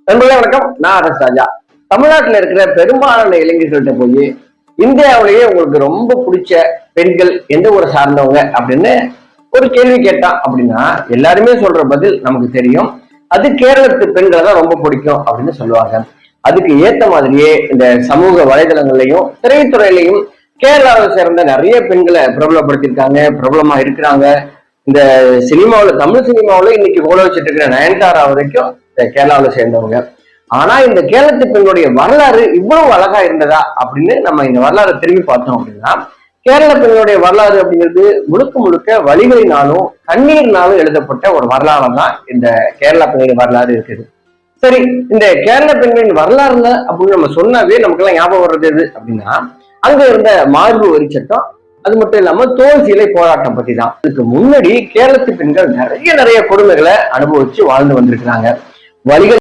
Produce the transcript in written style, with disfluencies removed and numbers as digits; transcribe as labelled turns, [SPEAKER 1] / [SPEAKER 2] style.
[SPEAKER 1] நண்பர்களே வணக்கம். நான் அரசு ராஜா. தமிழ்நாட்டில் இருக்கிற பெரும்பாலான இளைஞர்கள்ட்ட போய் இந்தியாவிலேயே உங்களுக்கு ரொம்ப பிடிச்ச பெண்கள் எந்த ஊரை சார்ந்தவங்க அப்படின்னு ஒரு கேள்வி கேட்டான் அப்படின்னா எல்லாருமே சொல்ற பதில் நமக்கு தெரியும். அது கேரளத்து பெண்களை தான் ரொம்ப பிடிக்கும் அப்படின்னு சொல்லுவாங்க. அதுக்கு ஏத்த மாதிரியே இந்த சமூக வலைதளங்கள்லையும் திரைத்துறையிலையும் கேரளாவை சேர்ந்த நிறைய பெண்களை பிரபலப்படுத்தியிருக்காங்க, பிரபலமா இருக்கிறாங்க. இந்த சினிமாவில், தமிழ் சினிமாவில் இன்னைக்கு கோல வச்சுட்டு இருக்கிற நயன்தாரா வரைக்கும் கேரளாவில் சேர்ந்தவங்க. ஆனா இந்த கேரளத்து பெண்களுடைய வரலாறு இவ்வளவு அழகா இருந்ததா அப்படின்னு நம்ம இந்த வரலாறு திரும்பி பார்த்தோம் அப்படின்னா, கேரள பெண்களுடைய வரலாறு அப்படிங்கிறது முழுக்க முழுக்க வலிகளினாலும் கண்ணீர்னாலும் எழுதப்பட்ட ஒரு வரலாறு தான் இந்த கேரள பெண்களின் வரலாறு இருக்குது. சரி, இந்த கேரள பெண்களின் வரலாறுல அப்படின்னு நம்ம சொன்னாவே நமக்கு எல்லாம் ஞாபகம் வர்றது எது அப்படின்னா, அங்க இருந்த மார்பு வரி சட்டம், அது மட்டும் இல்லாம தோல் சீலை போராட்டம் பத்தி தான். இதுக்கு முன்னாடி கேரளத்து பெண்கள் நிறைய கொடுமைகளை அனுபவிச்சு வாழ்ந்து வந்திருக்கிறாங்க. வலிகள்